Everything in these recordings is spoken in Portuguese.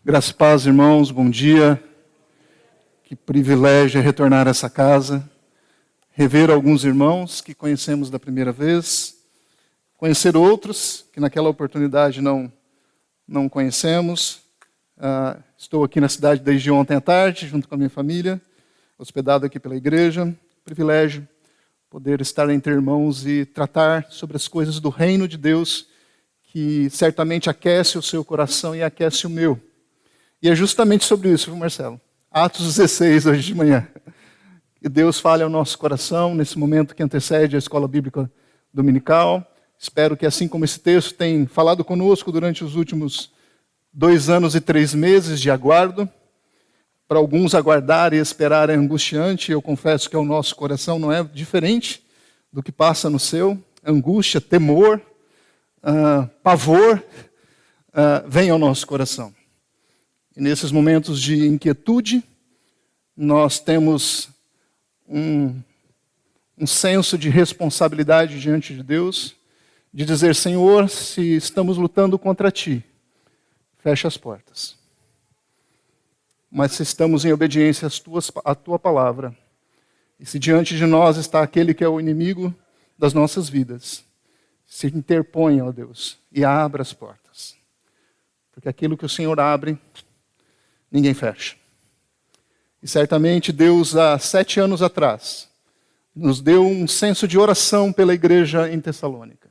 Graças e paz, irmãos, bom dia. Que privilégio é retornar a essa casa, rever alguns irmãos que conhecemos da primeira vez, conhecer outros que naquela oportunidade não conhecemos. Estou aqui na cidade desde ontem à tarde, junto com a minha família, hospedado aqui pela igreja. Privilégio poder estar entre irmãos e tratar sobre as coisas do reino de Deus, que certamente aquece o seu coração e aquece o meu. E é justamente sobre isso, viu, Marcelo? Atos 16, hoje de manhã. Que Deus fale ao nosso coração nesse momento que antecede a escola bíblica dominical. Espero que, assim como esse texto tem falado conosco durante os últimos 2 anos e 3 meses de aguardo, para alguns aguardar e esperar é angustiante. Eu confesso que o nosso coração não é diferente do que passa no seu. Angústia, temor, pavor vem ao nosso coração. E nesses momentos de inquietude, nós temos um senso de responsabilidade diante de Deus, de dizer: Senhor, se estamos lutando contra Ti, fecha as portas. Mas se estamos em obediência à Tua palavra, e se diante de nós está aquele que é o inimigo das nossas vidas, se interponha, ó Deus, e abra as portas. Porque aquilo que o Senhor abre, ninguém fecha. E certamente Deus, há 7 anos atrás, nos deu um senso de oração pela igreja em Tessalônica.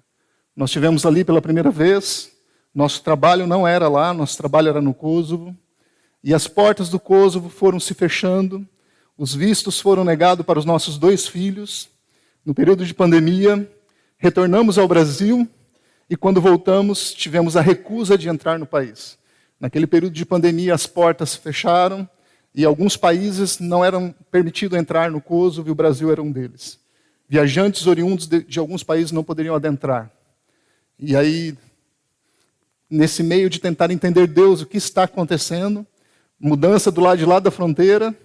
Nós estivemos ali pela primeira vez, nosso trabalho não era lá, nosso trabalho era no Kosovo, e as portas do Kosovo foram se fechando, os vistos foram negados para os nossos 2 filhos. No período de pandemia, retornamos ao Brasil, e quando voltamos, tivemos a recusa de entrar no país. Naquele período de pandemia, as portas se fecharam e alguns países não eram permitidos entrar no Kosovo e o Brasil era um deles. Viajantes oriundos de alguns países não poderiam adentrar. E aí, nesse meio de tentar entender Deus, o que está acontecendo, mudança do lado de lá da fronteira,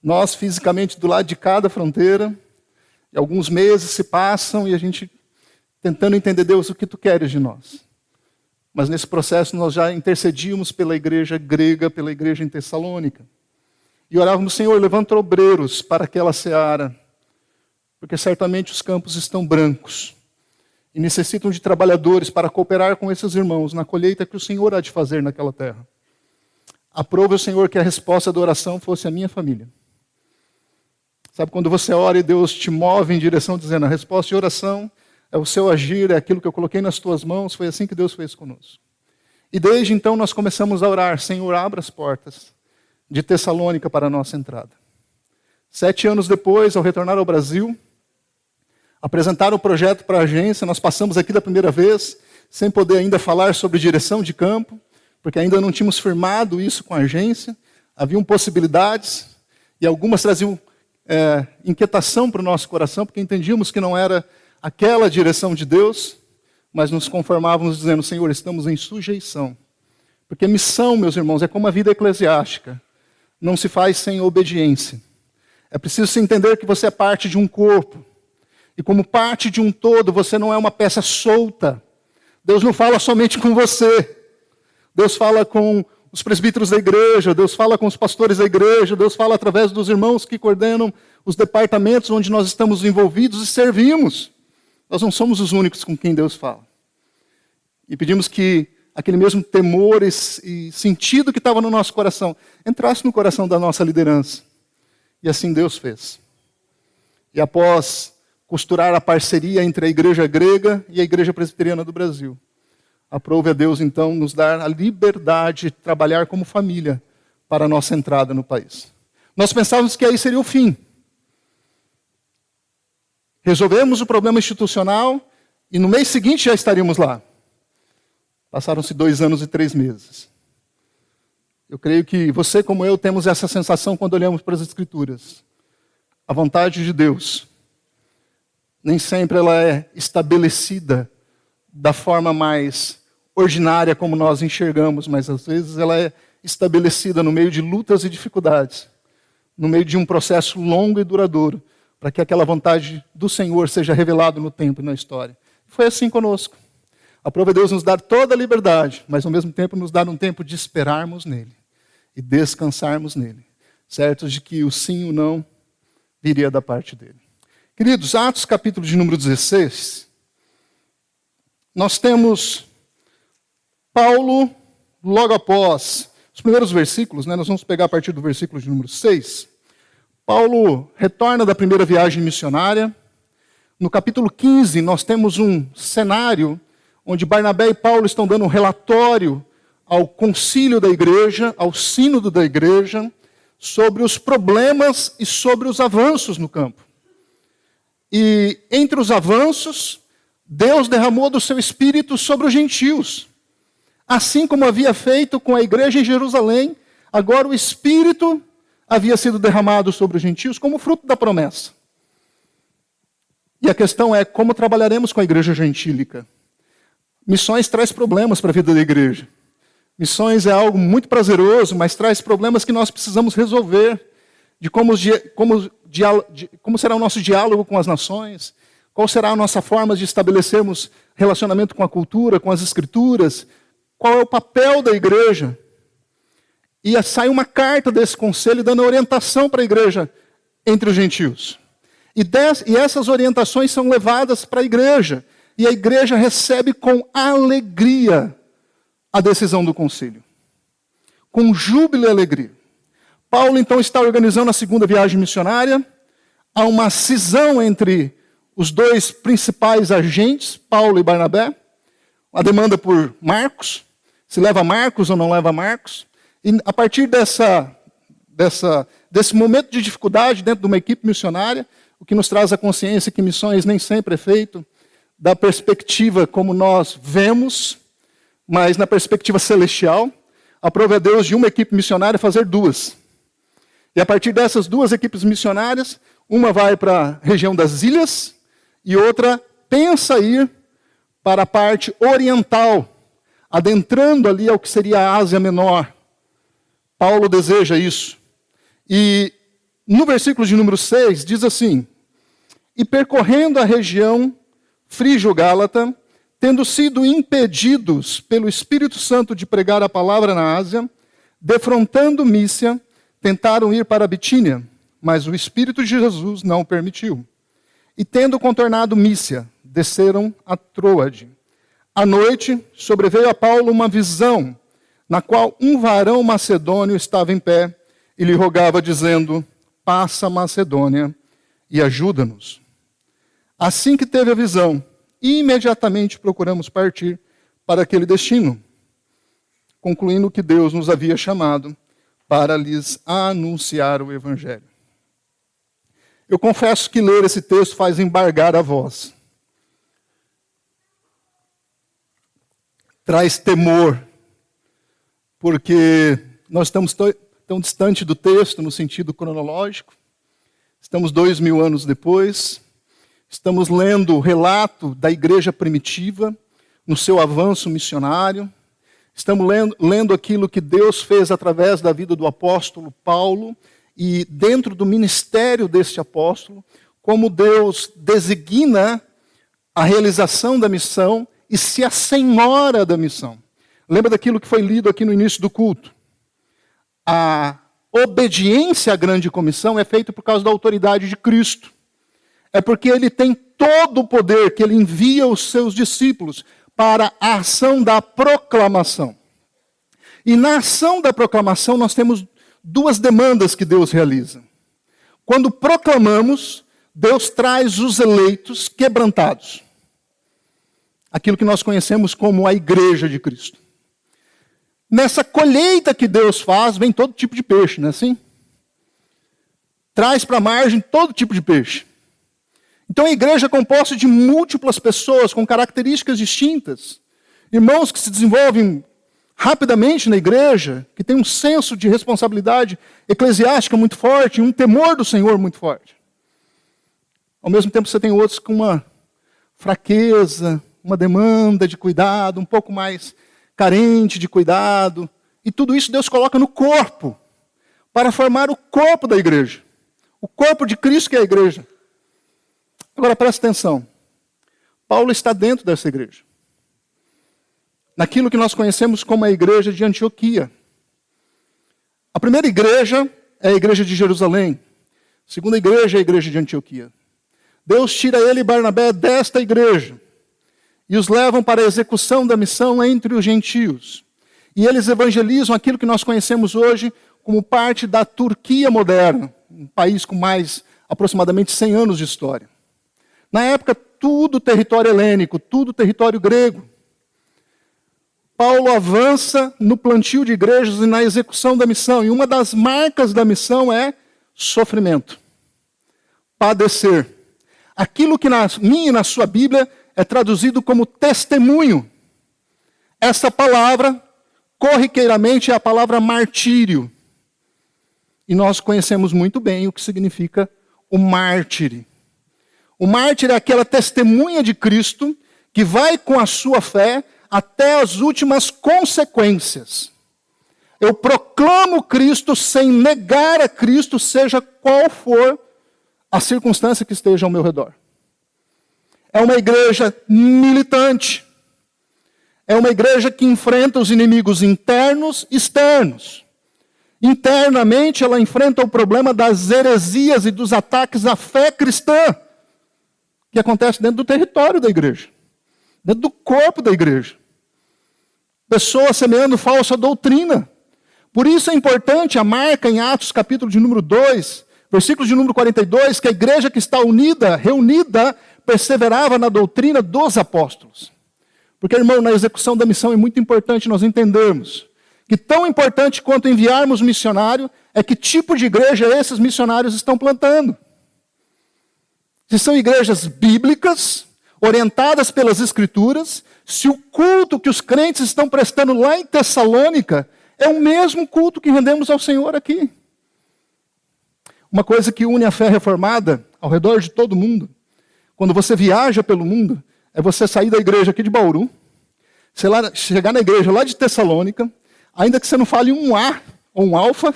nós fisicamente do lado de cá da fronteira, e alguns meses se passam e a gente tentando entender: Deus, o que Tu queres de nós? Mas nesse processo nós já intercedíamos pela igreja grega, pela igreja em Tessalônica. E orávamos: Senhor, levanta obreiros para aquela seara, porque certamente os campos estão brancos e necessitam de trabalhadores para cooperar com esses irmãos na colheita que o Senhor há de fazer naquela terra. Aprove o Senhor que a resposta da oração fosse a minha família. Sabe quando você ora e Deus te move em direção dizendo: a resposta de oração é o seu agir, é aquilo que eu coloquei nas tuas mãos. Foi assim que Deus fez conosco. E desde então nós começamos a orar: Senhor, abra as portas de Tessalônica para a nossa entrada. 7 anos depois, ao retornar ao Brasil, apresentar o projeto para a agência, nós passamos aqui da primeira vez, sem poder ainda falar sobre direção de campo, porque ainda não tínhamos firmado isso com a agência. Haviam possibilidades, e algumas traziam inquietação para o nosso coração, porque entendíamos que não era aquela direção de Deus, mas nos conformávamos dizendo: Senhor, estamos em sujeição. Porque missão, meus irmãos, é como a vida eclesiástica. Não se faz sem obediência. É preciso se entender que você é parte de um corpo. E como parte de um todo, você não é uma peça solta. Deus não fala somente com você. Deus fala com os presbíteros da igreja, Deus fala com os pastores da igreja, Deus fala através dos irmãos que coordenam os departamentos onde nós estamos envolvidos e servimos. Nós não somos os únicos com quem Deus fala. E pedimos que aquele mesmo temor e sentido que estava no nosso coração entrasse no coração da nossa liderança. E assim Deus fez. E após costurar a parceria entre a igreja grega e a igreja presbiteriana do Brasil, aprove a Deus então nos dar a liberdade de trabalhar como família para a nossa entrada no país. Nós pensávamos que aí seria o fim. Resolvemos o problema institucional e no mês seguinte já estaríamos lá. Passaram-se 2 anos e 3 meses. Eu creio que você, como eu, temos essa sensação quando olhamos para as Escrituras. A vontade de Deus, nem sempre ela é estabelecida da forma mais ordinária como nós enxergamos, mas às vezes ela é estabelecida no meio de lutas e dificuldades, no meio de um processo longo e duradouro, para que aquela vontade do Senhor seja revelada no tempo e na história. Foi assim conosco. Aprove a Deus nos dar toda a liberdade, mas ao mesmo tempo nos dar um tempo de esperarmos nele e descansarmos nele, certos de que o sim e o não viria da parte dele. Queridos, Atos capítulo de número 16, nós temos Paulo, logo após os primeiros versículos, nós vamos pegar a partir do versículo de número 6. Paulo retorna da primeira viagem missionária. No capítulo 15, nós temos um cenário onde Barnabé e Paulo estão dando um relatório ao concílio da igreja, ao sínodo da igreja, sobre os problemas e sobre os avanços no campo. E entre os avanços, Deus derramou do seu Espírito sobre os gentios. Assim como havia feito com a igreja em Jerusalém, agora o Espírito havia sido derramado sobre os gentios como fruto da promessa. E a questão é como trabalharemos com a igreja gentílica. Missões traz problemas para a vida da igreja. Missões é algo muito prazeroso, mas traz problemas que nós precisamos resolver, de como será o nosso diálogo com as nações, qual será a nossa forma de estabelecermos relacionamento com a cultura, com as escrituras, qual é o papel da igreja. E sai uma carta desse conselho dando orientação para a igreja entre os gentios. E essas orientações são levadas para a igreja, e a igreja recebe com alegria a decisão do concílio. Com júbilo e alegria. Paulo, então, está organizando a segunda viagem missionária. Há uma cisão entre os dois principais agentes, Paulo e Barnabé. A demanda por Marcos, se leva Marcos ou não leva Marcos. E a partir desse momento de dificuldade dentro de uma equipe missionária, o que nos traz a consciência que missões nem sempre é feito da perspectiva como nós vemos, mas na perspectiva celestial. Aprove a Deus de uma equipe missionária fazer duas. E a partir dessas duas equipes missionárias, uma vai para a região das ilhas e outra pensa ir para a parte oriental, adentrando ali ao que seria a Ásia Menor. Paulo deseja isso. E no versículo de número 6 diz assim: e percorrendo a região frígio-gálata, tendo sido impedidos pelo Espírito Santo de pregar a palavra na Ásia, defrontando Mícia, tentaram ir para a Bitínia, mas o Espírito de Jesus não o permitiu. E tendo contornado Mícia, desceram a Troade. À noite, sobreveio a Paulo uma visão, na qual um varão macedônio estava em pé e lhe rogava, dizendo: passa a Macedônia e ajuda-nos. Assim que teve a visão, imediatamente procuramos partir para aquele destino, concluindo que Deus nos havia chamado para lhes anunciar o Evangelho. Eu confesso que ler esse texto faz embargar a voz. Traz temor, porque nós estamos tão distante do texto no sentido cronológico. Estamos 2000 anos depois. Estamos lendo o relato da igreja primitiva no seu avanço missionário. Estamos lendo aquilo que Deus fez através da vida do apóstolo Paulo e dentro do ministério deste apóstolo, como Deus designa a realização da missão e se assenhora da missão. Lembra daquilo que foi lido aqui no início do culto? A obediência à grande comissão é feita por causa da autoridade de Cristo. É porque ele tem todo o poder que ele envia os seus discípulos para a ação da proclamação. E na ação da proclamação nós temos duas demandas que Deus realiza. Quando proclamamos, Deus traz os eleitos quebrantados. Aquilo que nós conhecemos como a igreja de Cristo. Nessa colheita que Deus faz, vem todo tipo de peixe, não é assim? Traz para a margem todo tipo de peixe. Então a igreja é composta de múltiplas pessoas com características distintas. Irmãos que se desenvolvem rapidamente na igreja, que têm um senso de responsabilidade eclesiástica muito forte, um temor do Senhor muito forte. Ao mesmo tempo você tem outros com uma fraqueza, uma demanda de cuidado, um pouco mais carente de cuidado. E tudo isso Deus coloca no corpo, para formar o corpo da igreja. O corpo de Cristo que é a igreja. Agora presta atenção. Paulo está dentro dessa igreja. naquilo que nós conhecemos como a igreja de Antioquia. A primeira igreja é a igreja de Jerusalém. A segunda igreja é a igreja de Antioquia. Deus tira ele e Barnabé desta igreja e os levam para a execução da missão entre os gentios. E eles evangelizam aquilo que nós conhecemos hoje como parte da Turquia moderna, um país com mais aproximadamente 100 anos de história. Na época, tudo território helênico, tudo território grego. Paulo avança no plantio de igrejas e na execução da missão. E uma das marcas da missão é sofrimento, padecer. Aquilo que na minha e na sua Bíblia é traduzido como testemunho. Essa palavra, corriqueiramente, é a palavra martírio. E nós conhecemos muito bem o que significa o mártir. O mártir é aquela testemunha de Cristo que vai com a sua fé até as últimas consequências. Eu proclamo Cristo sem negar a Cristo, seja qual for a circunstância que esteja ao meu redor. É uma igreja militante. É uma igreja que enfrenta os inimigos internos e externos. Internamente, ela enfrenta o problema das heresias e dos ataques à fé cristã, que acontece dentro do território da igreja, dentro do corpo da igreja. Pessoas semeando falsa doutrina. Por isso é importante a marca em Atos, capítulo de número 2, versículo de número 42, que a igreja que está unida, reunida, perseverava na doutrina dos apóstolos. Porque, irmão, na execução da missão é muito importante nós entendermos que tão importante quanto enviarmos missionário é que tipo de igreja esses missionários estão plantando. Se são igrejas bíblicas, orientadas pelas Escrituras, se o culto que os crentes estão prestando lá em Tessalônica é o mesmo culto que rendemos ao Senhor aqui. Uma coisa que une a fé reformada ao redor de todo mundo, quando você viaja pelo mundo, é você sair da igreja aqui de Bauru, chegar na igreja lá de Tessalônica, ainda que você não fale um A ou um alfa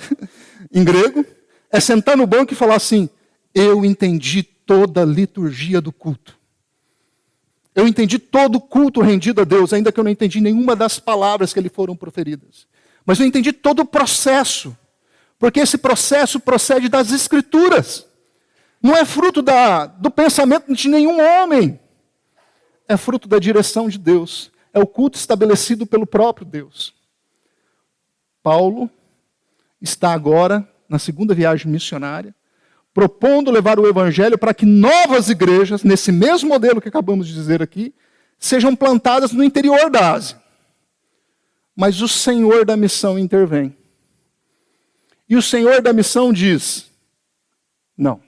em grego, é sentar no banco e falar assim: eu entendi toda a liturgia do culto. Eu entendi todo o culto rendido a Deus, ainda que eu não entendi nenhuma das palavras que lhe foram proferidas. Mas eu entendi todo o processo, porque esse processo procede das Escrituras. Não é fruto do pensamento de nenhum homem. É fruto da direção de Deus. É o culto estabelecido pelo próprio Deus. Paulo está agora na segunda viagem missionária, propondo levar o evangelho para que novas igrejas, nesse mesmo modelo que acabamos de dizer aqui, sejam plantadas no interior da Ásia. Mas o Senhor da missão intervém. E o Senhor da missão diz: não.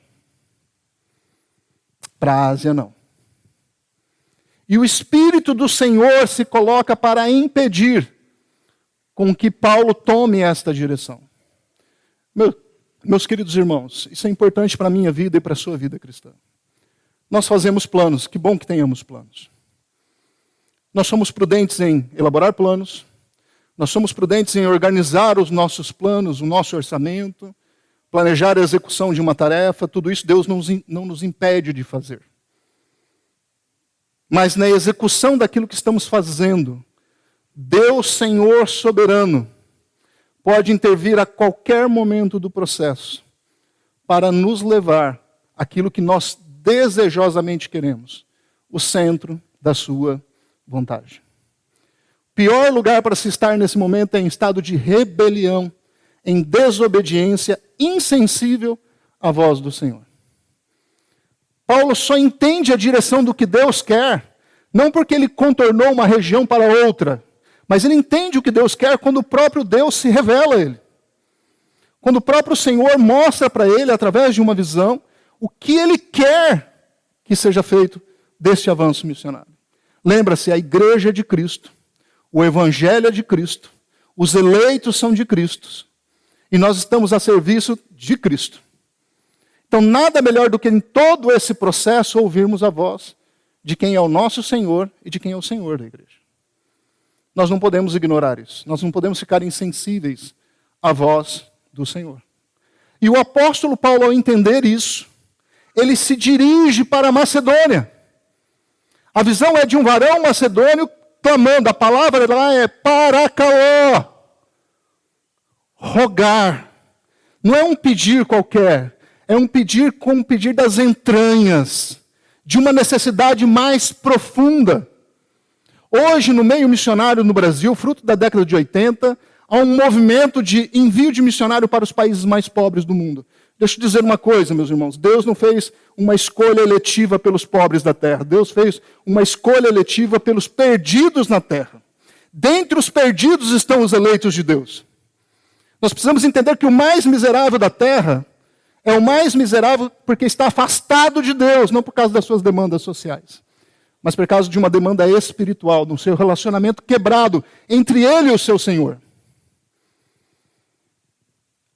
Para a Ásia não. E o Espírito do Senhor se coloca para impedir com que Paulo tome esta direção. Meus queridos irmãos, isso é importante para a minha vida e para a sua vida cristã. Nós fazemos planos, que bom que tenhamos planos. Nós somos prudentes em elaborar planos, nós somos prudentes em organizar os nossos planos, o nosso orçamento, planejar a execução de uma tarefa, tudo isso Deus não nos impede de fazer. Mas na execução daquilo que estamos fazendo, Deus, Senhor soberano, pode intervir a qualquer momento do processo para nos levar àquilo que nós desejosamente queremos, o centro da sua vontade. O pior lugar para se estar nesse momento é em estado de rebelião, em desobediência, insensível à voz do Senhor. Paulo só entende a direção do que Deus quer, não porque ele contornou uma região para outra, mas ele entende o que Deus quer quando o próprio Deus se revela a ele. Quando o próprio Senhor mostra para ele, através de uma visão, o que ele quer que seja feito deste avanço missionário. Lembra-se, a igreja é de Cristo, o evangelho é de Cristo, os eleitos são de Cristo, e nós estamos a serviço de Cristo. Então, nada melhor do que em todo esse processo ouvirmos a voz de quem é o nosso Senhor e de quem é o Senhor da igreja. Nós não podemos ignorar isso. Nós não podemos ficar insensíveis à voz do Senhor. E o apóstolo Paulo, ao entender isso, ele se dirige para a Macedônia. A visão é de um varão macedônio clamando. A palavra lá é paracaó. Rogar. Não é um pedir qualquer. É um pedir como um pedir das entranhas. De uma necessidade mais profunda. Hoje, no meio missionário no Brasil, fruto da década de 80, há um movimento de envio de missionário para os países mais pobres do mundo. Deixa eu dizer uma coisa, meus irmãos. Deus não fez uma escolha eletiva pelos pobres da terra. Deus fez uma escolha eletiva pelos perdidos na terra. Dentre os perdidos estão os eleitos de Deus. Nós precisamos entender que o mais miserável da terra é o mais miserável porque está afastado de Deus, não por causa das suas demandas sociais, mas por causa de uma demanda espiritual, do seu relacionamento quebrado entre ele e o seu Senhor.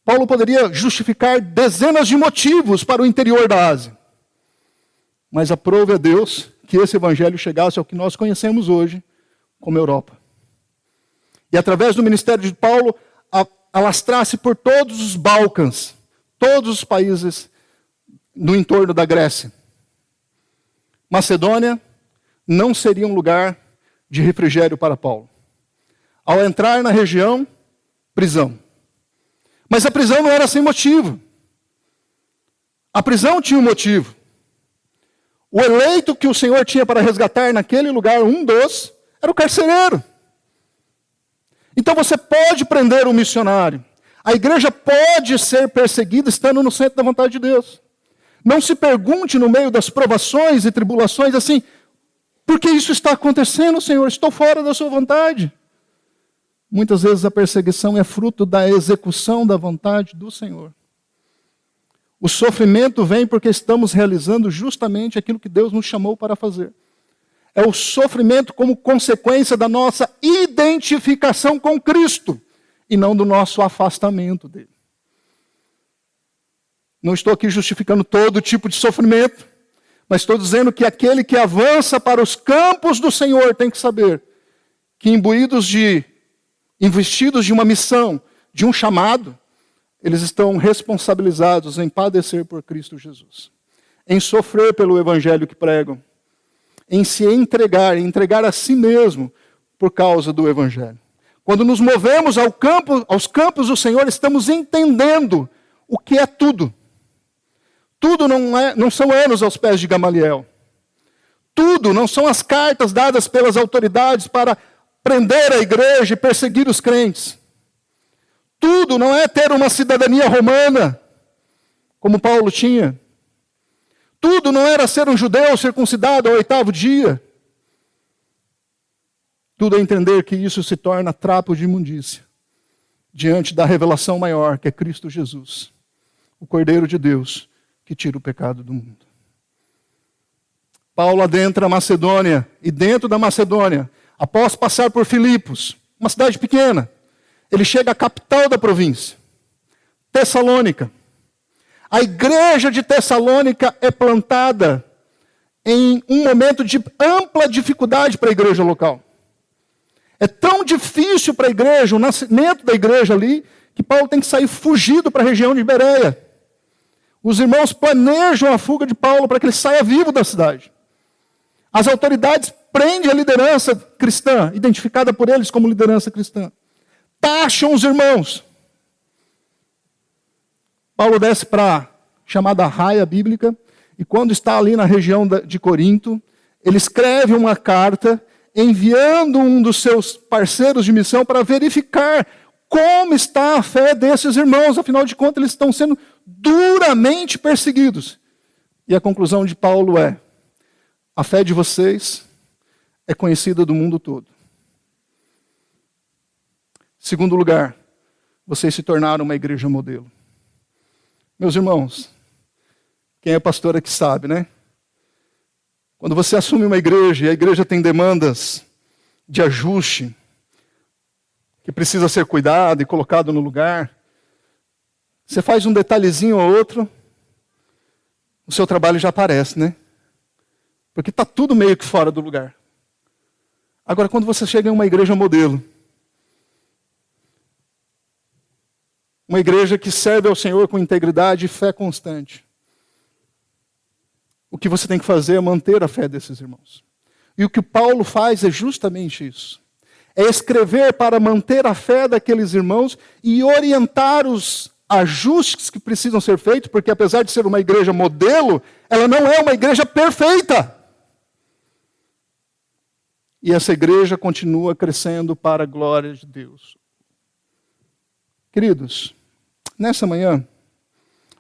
Paulo poderia justificar dezenas de motivos para o interior da Ásia. Mas aprove a Deus que esse evangelho chegasse ao que nós conhecemos hoje como Europa. E através do ministério de Paulo, alastrasse por todos os Balcãs, todos os países no entorno da Grécia. Macedônia não seria um lugar de refrigério para Paulo. Ao entrar na região, prisão. Mas a prisão não era sem motivo. A prisão tinha um motivo. O eleito que o Senhor tinha para resgatar naquele lugar, era o carcereiro. Então você pode prender um missionário. A igreja pode ser perseguida estando no centro da vontade de Deus. Não se pergunte no meio das provações e tribulações assim, por que isso está acontecendo, Senhor? Estou fora da sua vontade. Muitas vezes a perseguição é fruto da execução da vontade do Senhor. O sofrimento vem porque estamos realizando justamente aquilo que Deus nos chamou para fazer. É o sofrimento como consequência da nossa identificação com Cristo e não do nosso afastamento dele. Não estou aqui justificando todo tipo de sofrimento, mas estou dizendo que aquele que avança para os campos do Senhor tem que saber que investidos de uma missão, de um chamado, eles estão responsabilizados em padecer por Cristo Jesus, em sofrer pelo evangelho que pregam, em se entregar a si mesmo por causa do evangelho. Quando nos movemos aos campos do Senhor, estamos entendendo o que é tudo. Tudo não são anos aos pés de Gamaliel. Tudo não são as cartas dadas pelas autoridades para prender a igreja e perseguir os crentes. Tudo não é ter uma cidadania romana, como Paulo tinha. Tudo não era ser um judeu circuncidado ao 8º dia. Tudo é entender que isso se torna trapo de imundícia diante da revelação maior, que é Cristo Jesus, o Cordeiro de Deus, que tira o pecado do mundo. Paulo adentra a Macedônia, e dentro da Macedônia, após passar por Filipos, uma cidade pequena, ele chega à capital da província, Tessalônica. A igreja de Tessalônica é plantada em um momento de ampla dificuldade para a igreja local. É tão difícil para a igreja, o nascimento da igreja ali, que Paulo tem que sair fugido para a região de Bereia. Os irmãos planejam a fuga de Paulo para que ele saia vivo da cidade. As autoridades prendem a liderança cristã, identificada por eles como liderança cristã. Taxam os irmãos. Paulo desce para a chamada raia bíblica, e quando está ali na região de Corinto, ele escreve uma carta enviando um dos seus parceiros de missão para verificar como está a fé desses irmãos. Afinal de contas, eles estão sendo duramente perseguidos. E a conclusão de Paulo é: a fé de vocês é conhecida do mundo todo. Segundo lugar, vocês se tornaram uma igreja modelo. Meus irmãos, quem é pastor aqui sabe, né? Quando você assume uma igreja e a igreja tem demandas de ajuste, que precisa ser cuidado e colocado no lugar, você faz um detalhezinho ou outro, o seu trabalho já aparece, né? Porque está tudo meio que fora do lugar. Agora, quando você chega em uma igreja modelo, uma igreja que serve ao Senhor com integridade e fé constante, o que você tem que fazer é manter a fé desses irmãos. E o que Paulo faz é justamente isso. É escrever para manter a fé daqueles irmãos e orientar os ajustes que precisam ser feitos, porque apesar de ser uma igreja modelo, ela não é uma igreja perfeita. E essa igreja continua crescendo para a glória de Deus. Queridos, nessa manhã,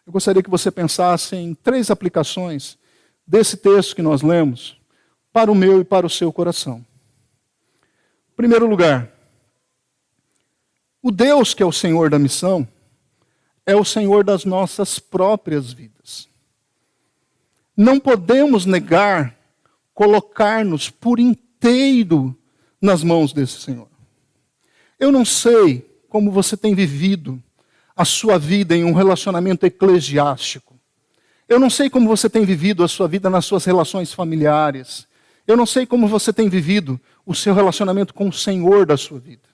eu gostaria que você pensasse em 3 aplicações desse texto que nós lemos para o meu e para o seu coração. Em primeiro lugar, o Deus que é o Senhor da missão é o Senhor das nossas próprias vidas. Não podemos negar colocar-nos por inteiro nas mãos desse Senhor. Eu não sei como você tem vivido a sua vida em um relacionamento eclesiástico. Eu não sei como você tem vivido a sua vida nas suas relações familiares. Eu não sei como você tem vivido o seu relacionamento com o Senhor da sua vida.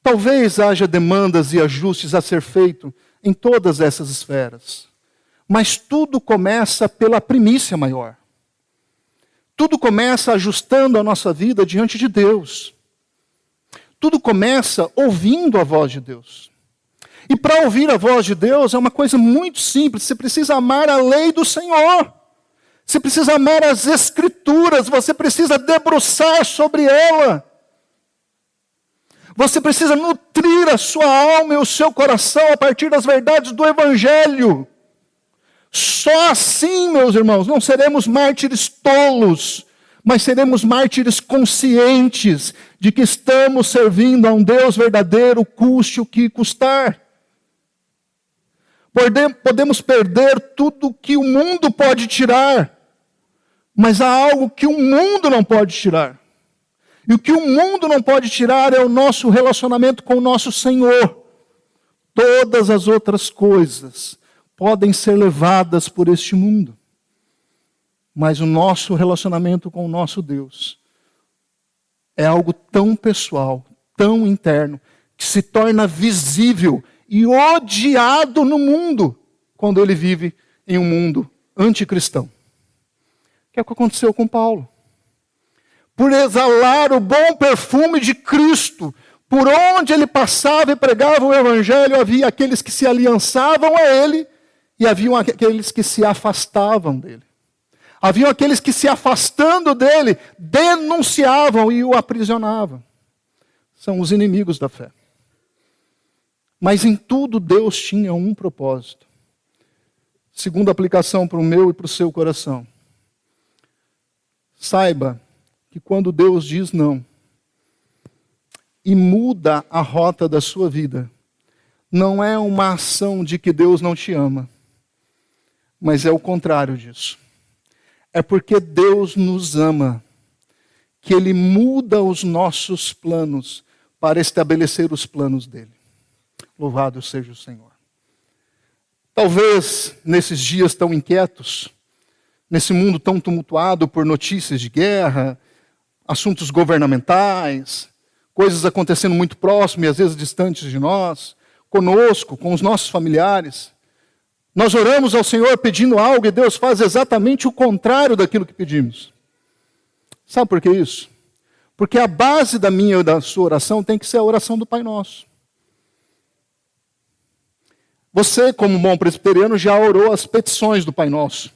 Talvez haja demandas e ajustes a ser feito em todas essas esferas. Mas tudo começa pela primícia maior. Tudo começa ajustando a nossa vida diante de Deus. Tudo começa ouvindo a voz de Deus. E para ouvir a voz de Deus é uma coisa muito simples. Você precisa amar a lei do Senhor. Você precisa amar as Escrituras. Você precisa debruçar sobre ela. Você precisa nutrir a sua alma e o seu coração a partir das verdades do Evangelho. Só assim, meus irmãos, não seremos mártires tolos, mas seremos mártires conscientes de que estamos servindo a um Deus verdadeiro, custe o que custar. Podemos perder tudo que o mundo pode tirar, mas há algo que o mundo não pode tirar. E o que o mundo não pode tirar é o nosso relacionamento com o nosso Senhor. Todas as outras coisas podem ser levadas por este mundo. Mas o nosso relacionamento com o nosso Deus é algo tão pessoal, tão interno, que se torna visível e odiado no mundo quando ele vive em um mundo anticristão. Que é o que aconteceu com Paulo. Por exalar o bom perfume de Cristo, por onde ele passava e pregava o Evangelho, havia aqueles que se aliançavam a ele e haviam aqueles que se afastavam dele. Haviam aqueles que, se afastando dele, denunciavam e o aprisionavam. São os inimigos da fé. Mas em tudo Deus tinha um propósito. Segunda aplicação para o meu e para o seu coração. Saiba que quando Deus diz não e muda a rota da sua vida, não é uma ação de que Deus não te ama, mas é o contrário disso. É porque Deus nos ama, que Ele muda os nossos planos para estabelecer os planos dEle. Louvado seja o Senhor. Talvez, nesses dias tão inquietos, nesse mundo tão tumultuado por notícias de guerra, assuntos governamentais, coisas acontecendo muito próximo e às vezes distantes de nós, conosco, com os nossos familiares, nós oramos ao Senhor pedindo algo e Deus faz exatamente o contrário daquilo que pedimos. Sabe por que isso? Porque a base da minha e da sua oração tem que ser a oração do Pai Nosso. Você, como bom presbiteriano, já orou as petições do Pai Nosso.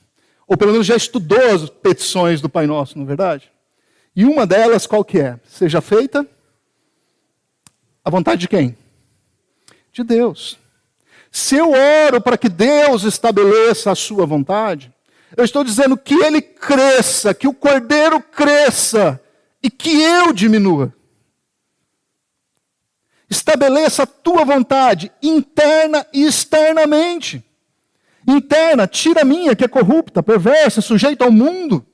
Ou pelo menos já estudou as petições do Pai Nosso, não é verdade? E uma delas, qual que é? Seja feita a vontade de quem? De Deus. Se eu oro para que Deus estabeleça a sua vontade, eu estou dizendo que Ele cresça, que o Cordeiro cresça e que eu diminua. Estabeleça a tua vontade, interna e externamente. Interna, tira a minha, que é corrupta, perversa, sujeita ao mundo.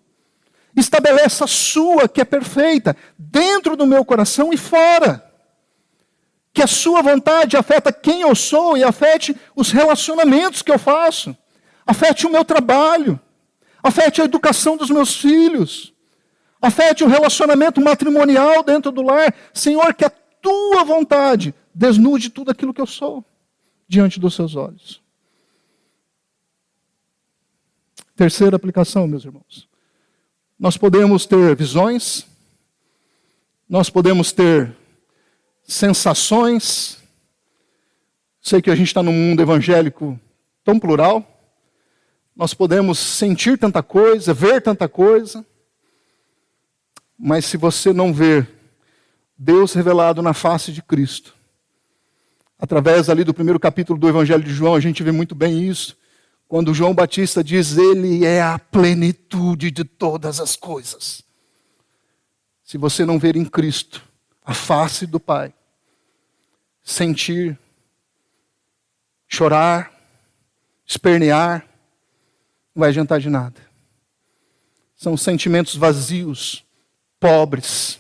Estabeleça a sua, que é perfeita, dentro do meu coração e fora. Que a sua vontade afeta quem eu sou e afete os relacionamentos que eu faço. Afete o meu trabalho. Afete a educação dos meus filhos. Afete o relacionamento matrimonial dentro do lar. Senhor, que a tua vontade desnude tudo aquilo que eu sou diante dos seus olhos. Terceira aplicação, meus irmãos. Nós podemos ter visões, nós podemos ter sensações. Sei que a gente está num mundo evangélico tão plural. Nós podemos sentir tanta coisa, ver tanta coisa. Mas se você não ver Deus revelado na face de Cristo, através ali do primeiro capítulo do Evangelho de João, a gente vê muito bem isso. Quando João Batista diz, Ele é a plenitude de todas as coisas. Se você não ver em Cristo a face do Pai, sentir, chorar, espernear, não vai adiantar de nada. São sentimentos vazios, pobres.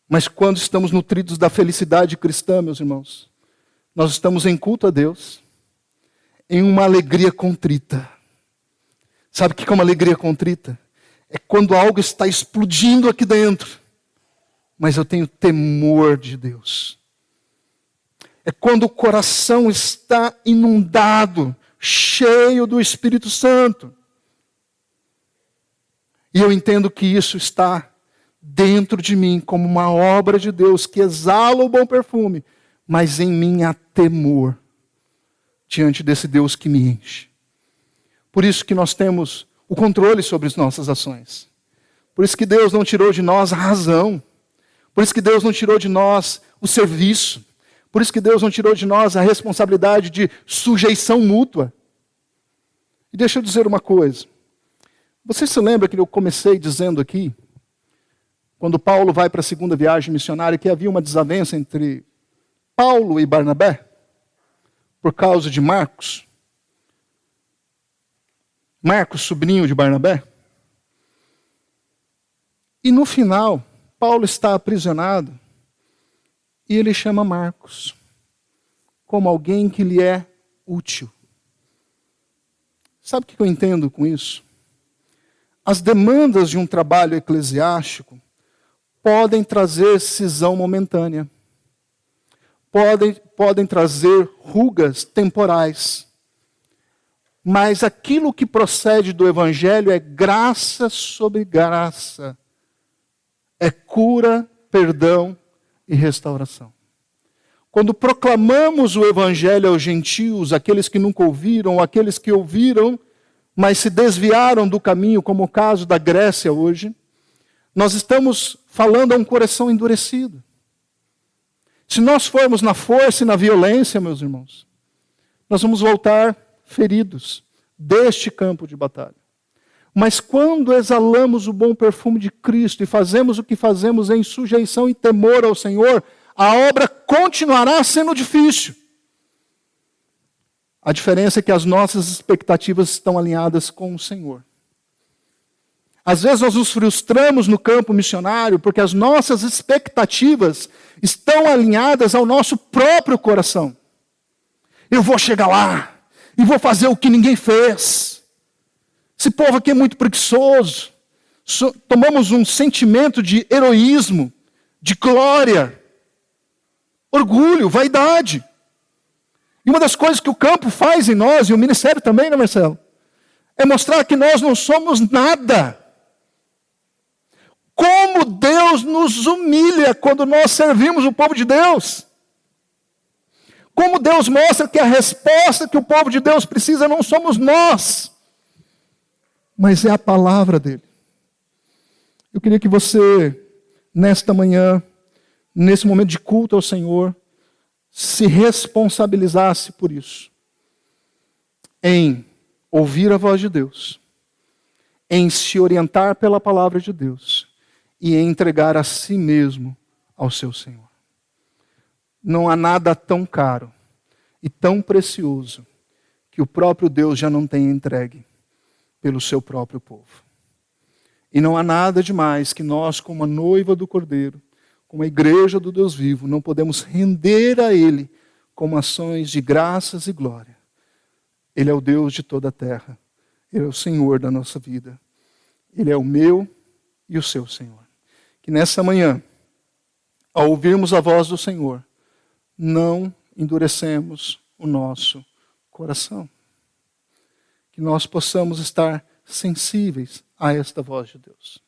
Mas quando estamos nutridos da felicidade cristã, meus irmãos, nós estamos em culto a Deus, em uma alegria contrita. Sabe o que é uma alegria contrita? É quando algo está explodindo aqui dentro, mas eu tenho temor de Deus. É quando o coração está inundado, cheio do Espírito Santo. E eu entendo que isso está dentro de mim como uma obra de Deus que exala o bom perfume, mas em mim há temor diante desse Deus que me enche. Por isso que nós temos o controle sobre as nossas ações. Por isso que Deus não tirou de nós a razão. Por isso que Deus não tirou de nós o serviço. Por isso que Deus não tirou de nós a responsabilidade de sujeição mútua. E deixa eu dizer uma coisa. Você se lembra que eu comecei dizendo aqui, quando Paulo vai para a segunda viagem missionária, que havia uma desavença entre Paulo e Barnabé? Por causa de Marcos. Marcos, sobrinho de Barnabé. E no final, Paulo está aprisionado e ele chama Marcos como alguém que lhe é útil. Sabe o que eu entendo com isso? As demandas de um trabalho eclesiástico podem trazer cisão momentânea. Podem trazer rugas temporais. Mas aquilo que procede do Evangelho é graça sobre graça. É cura, perdão e restauração. Quando proclamamos o Evangelho aos gentios, aqueles que nunca ouviram, aqueles que ouviram, mas se desviaram do caminho, como o caso da Grécia hoje, nós estamos falando a um coração endurecido. Se nós formos na força e na violência, meus irmãos, nós vamos voltar feridos deste campo de batalha. Mas quando exalamos o bom perfume de Cristo e fazemos o que fazemos em sujeição e temor ao Senhor, a obra continuará sendo difícil. A diferença é que as nossas expectativas estão alinhadas com o Senhor. Às vezes nós nos frustramos no campo missionário porque as nossas expectativas estão alinhadas ao nosso próprio coração. Eu vou chegar lá e vou fazer o que ninguém fez. Esse povo aqui é muito preguiçoso. Tomamos um sentimento de heroísmo, de glória, orgulho, vaidade. E uma das coisas que o campo faz em nós, e o ministério também, né, Marcelo? É mostrar que nós não somos nada. Como Deus nos humilha quando nós servimos o povo de Deus. Como Deus mostra que a resposta que o povo de Deus precisa não somos nós, mas é a palavra dele. Eu queria que você, nesta manhã, nesse momento de culto ao Senhor, se responsabilizasse por isso. Em ouvir a voz de Deus, em se orientar pela palavra de Deus e em entregar a si mesmo ao seu Senhor. Não há nada tão caro e tão precioso que o próprio Deus já não tenha entregue pelo seu próprio povo. E não há nada demais que nós, como a noiva do Cordeiro, como a igreja do Deus vivo, não podemos render a Ele como ações de graças e glória. Ele é o Deus de toda a terra. Ele é o Senhor da nossa vida. Ele é o meu e o seu Senhor. Que nessa manhã, ao ouvirmos a voz do Senhor, não endurecemos o nosso coração. Que nós possamos estar sensíveis a esta voz de Deus.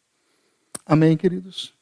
Amém, queridos?